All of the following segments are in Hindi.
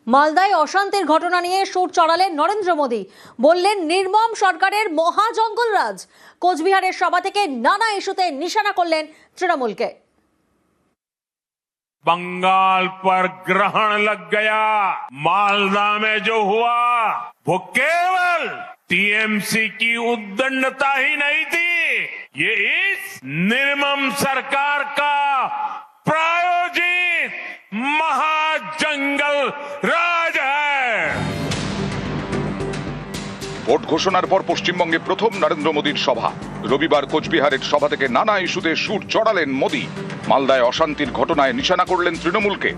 মালদায় অশান্তির ঘটনা নিয়ে সুর চড়ালেন নরেন্দ্র মোদী। বললেন নির্মম সরকারের মহাজঙ্গলরাজ। কোচবিহারের সভা থেকে নানা ইস্যুতে নিশানা করলেন তৃণমূলকে। बंगाल पर ग्रहण लग गया। मालदा में जो हुआ वो केवल टीएमसी की उद्दंडता ही नहीं थी, ये इस निर्मम सरकार का प्रायोजित महाजंगल राज है। ভোট ঘোষণার পর পশ্চিমবঙ্গে প্রথম নরেন্দ্র মোদীর সভা। রবিবার কোচবিহারের সভা থেকে নানা ইস্যুতে সুর চড়ালেন মোদী। মালদায় অশান্তির ঘটনায় নিশানা করলেন তৃণমূলকে।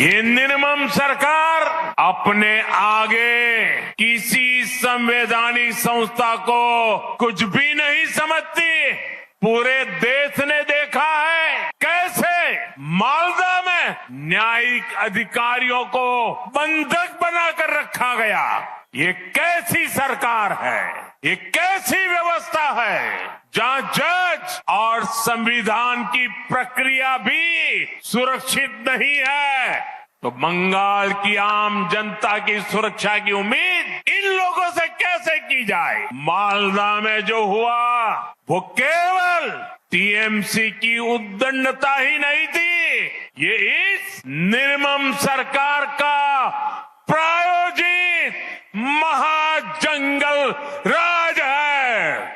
ये निर्मम सरकार अपने आगे किसी संवैधानिक संस्था को कुछ भी नहीं समझती। पूरे देश ने देखा है कैसे मालदा में न्यायिक अधिकारियों को बंधक बनाकर रखा गया। ये कैसी सरकार है, ये कैसी व्यवस्था है जहां जज और संविधान की प्रक्रिया भी सुरक्षित नहीं है। तो बंगाल की आम जनता की सुरक्षा की उम्मीद इन लोगों से कैसे की जाए। मालदा में जो हुआ वो केवल टीएमसी की उद्दंडता ही नहीं थी, ये इस निर्मम सरकार का प्रायोजित महाजंगल राज है।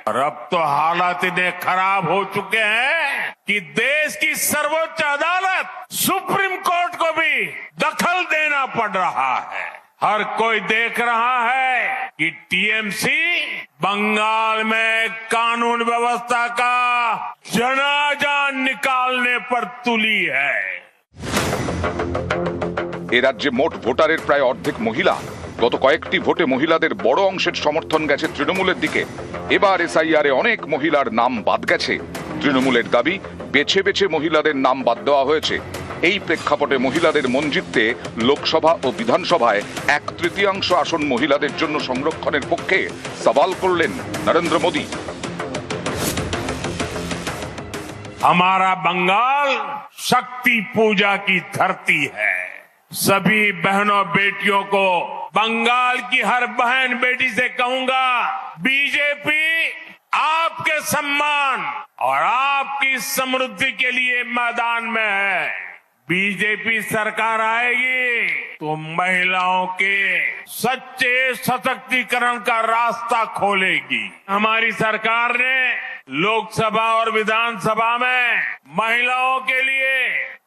और अब तो हालात इतने खराब हो चुके हैं कि देश की सर्वोच्च अदालत सुप्रीम कोर्ट को भी दखल देना पड़ रहा है। हर कोई देख रहा है कि टीएमसी बंगाल में कानून व्यवस्था का जनाजा निकालने पर तुली है। এ রাজ্যে মোট ভোটারের প্রায় অর্ধেক মহিলা। গত কয়েকটি ভোটে মহিলাদের বড় অংশের সমর্থন গেছে তৃণমূলের দিকে। এবার এসআইআরে অনেক মহিলার নাম বাদ গেছে। তৃণমূলের দাবি বেছে বেছে মহিলাদের নাম বাদ দেওয়া হয়েছে। এই প্রেক্ষাপটে মহিলাদের মন জিততে লোকসভা ও বিধানসভায় 1/3 আসন মহিলাদের জন্য সংরক্ষণের পক্ষে সওয়াল করলেন নরেন্দ্র মোদী। हमारा बंगाल शक्ति पूजा की धरती है। सभी बहनों बेटियों को बंगाल की हर बहन बेटी से कहूंगा, बीजेपी आपके सम्मान और आपकी समृद्धि के लिए मैदान में है। बीजेपी सरकार आएगी तो महिलाओं के सच्चे सशक्तिकरण का रास्ता खोलेगी। हमारी सरकार ने लोकसभा और विधानसभा में महिलाओं के लिए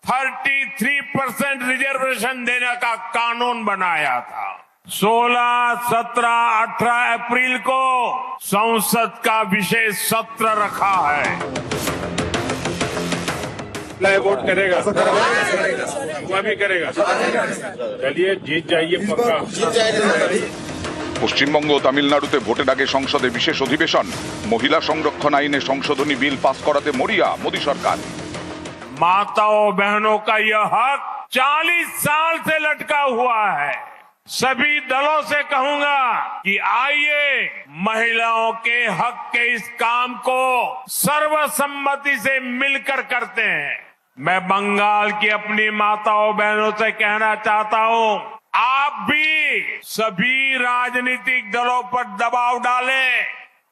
33% रिजर्वेशन देने का कानून बनाया था। 16, 17, 18 अप्रैल को संसद का विशेष सत्र रखा है। वोट करेगा, वो भी करेगा। चलिए जीत जाइए पक्का। পশ্চিমবঙ্গ ও তামিলনাড়ুতে ভোটের আগে সংসদে বিশেষ অধিবেশন। মহিলা সংরক্ষণ আইনে সংশোধনী বিল পাস করাতে মরিয়া মোদী সরকার। माताओं बहनों का यह हक 40 साल से लटका हुआ है। सभी दलों से कहूंगा कि आइए महिलाओं के हक के इस काम को सर्वसम्मति से मिलकर करते हैं। मैं बंगाल की अपनी माताओं बहनों से कहना चाहता हूं, आप भी सभी राजनीतिक दलों पर दबाव डालें,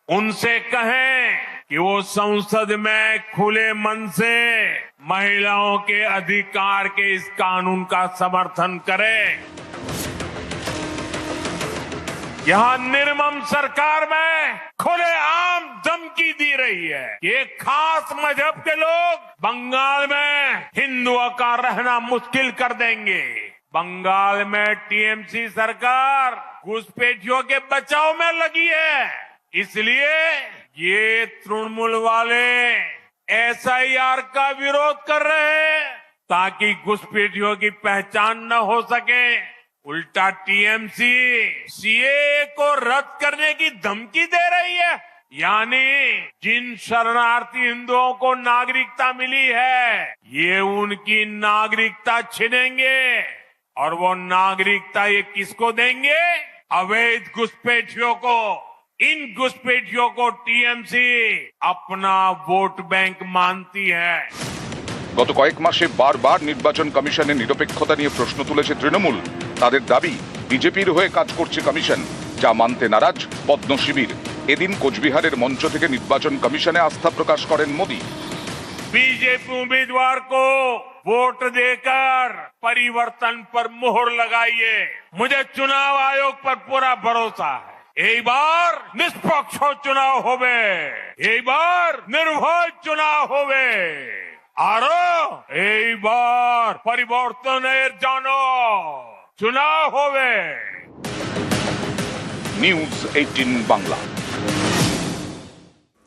उनसे कहें कि वो संसद में खुले मन से महिलाओं के अधिकार के इस कानून का समर्थन करें। यहां निर्मम सरकार में खुलेआम धमकी दी रही है। एक खास मजहब के लोग बंगाल में हिंदुओं का रहना मुश्किल कर देंगे। बंगाल में टीएमसी सरकार घुसपैठियों के बचाव में लगी है। इसलिए ये तृणमूल वाले एसआईआर का विरोध कर रहे हैं ताकि घुसपैठियों की पहचान न हो सके। उल्टा टीएमसी सीएए को रद्द करने की धमकी दे रही है। यानी जिन शरणार्थी हिंदुओं को नागरिकता मिली है, ये उनकी नागरिकता छीनेंगे। और वो नागरिकता ये किसको देंगे? अवैध घुसपैठियों को। इन घुसपैठियों को टीएमसी अपना वोट बैंक मानती है। গত কয়েক মাসে বারবার নির্বাচন কমিশনের নিরপেক্ষতা নিয়ে প্রশ্ন তুলেছে তৃণমূল। তাদের দাবি বিজেপির হয়ে কাজ করছে কমিশন, যা মানতে নারাজ পদ্ম শিবির। এদিন কোচবিহারের মঞ্চ থেকে নির্বাচন কমিশনে আস্থা প্রকাশ করেন মোদী। बीजेपी उम्मीदवार को वोट देकर परिवर्तन पर मोहर लगाइए। मुझे चुनाव आयोग पर पूरा भरोसा है। এই বার নিষ্পক্ষ চুনাव হবে, এইবার নির্ভয় চুনাव হবে, আরো এইবার পরিবর্তনের জন্য চুনাव হবে। নিউজ 18 বাংলা।